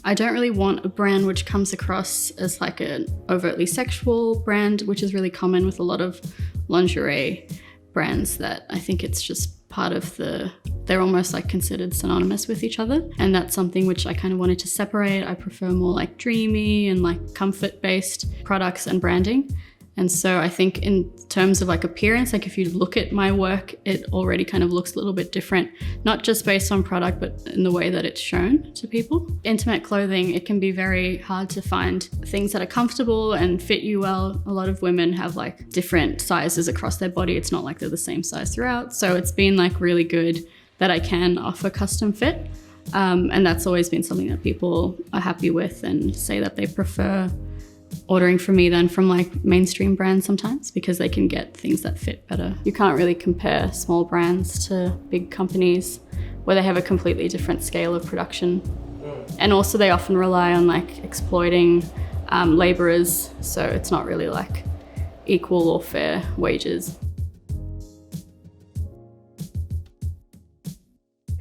I don't really want a brand which comes across as like an overtly sexual brand, which is really common with a lot of lingerie brands, that I think it's just part of they're almost like considered synonymous with each other. And that's something which I kind of wanted to separate. I prefer more like dreamy and like comfort-based products and branding. And so I think in terms of like appearance, like if you look at my work, it already kind of looks a little bit different, not just based on product, but in the way that it's shown to people. Intimate clothing, it can be very hard to find things that are comfortable and fit you well. A lot of women have like different sizes across their body. It's not like they're the same size throughout. So it's been like really good that I can offer custom fit. And that's always been something that people are happy with and say that they prefer ordering from me than from like mainstream brands sometimes, because they can get things that fit better. You can't really compare small brands to big companies where they have a completely different scale of production. And also they often rely on like exploiting laborers, so it's not really like equal or fair wages.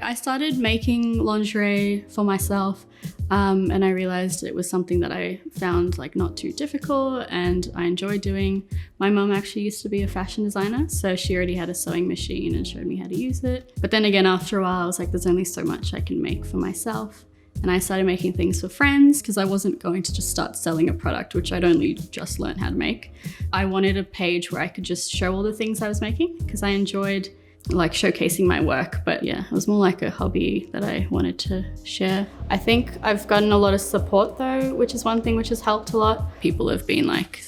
I started making lingerie for myself and I realized it was something that I found like not too difficult and I enjoyed doing. My mum actually used to be a fashion designer, so she already had a sewing machine and showed me how to use it. But then again, after a while, I was like, there's only so much I can make for myself. And I started making things for friends because I wasn't going to just start selling a product, which I'd only just learned how to make. I wanted a page where I could just show all the things I was making because I enjoyed like showcasing my work, but yeah, it was more like a hobby that I wanted to share. I think I've gotten a lot of support though, which is one thing which has helped a lot. People have been like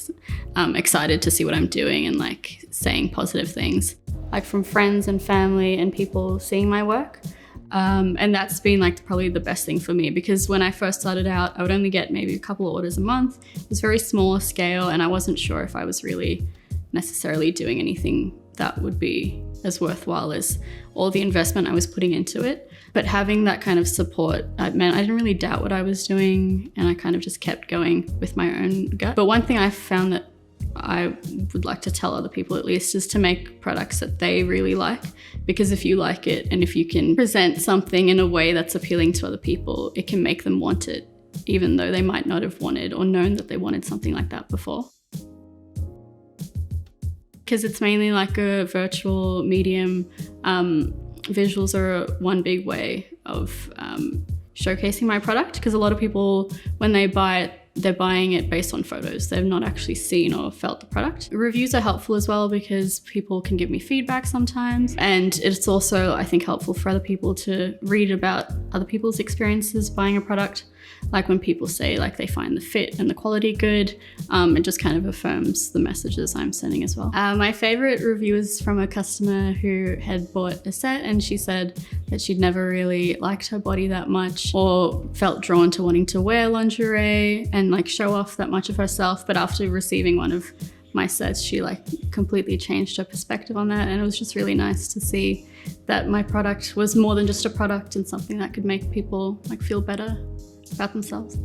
excited to see what I'm doing and like saying positive things, like from friends and family and people seeing my work. And that's been like probably the best thing for me, because when I first started out, I would only get maybe a couple of orders a month. It was very small scale and I wasn't sure if I was really necessarily doing anything that would be as worthwhile as all the investment I was putting into it. But having that kind of support meant I didn't really doubt what I was doing and I kind of just kept going with my own gut. But one thing I found that I would like to tell other people at least is to make products that they really like, because if you like it and if you can present something in a way that's appealing to other people, it can make them want it, even though they might not have wanted or known that they wanted something like that before. Because it's mainly like a virtual medium, visuals are one big way of showcasing my product, because a lot of people, when they buy it, they're buying it based on photos. They've not actually seen or felt the product. Reviews are helpful as well because people can give me feedback sometimes. And it's also, I think, helpful for other people to read about other people's experiences buying a product. Like when people say like they find the fit and the quality good, it just kind of affirms the messages I'm sending as well. My favorite review is from a customer who had bought a set, and she said that she'd never really liked her body that much or felt drawn to wanting to wear lingerie and like show off that much of herself. But after receiving one of my sets, she like completely changed her perspective on that. And it was just really nice to see that my product was more than just a product and something that could make people like feel better about themselves.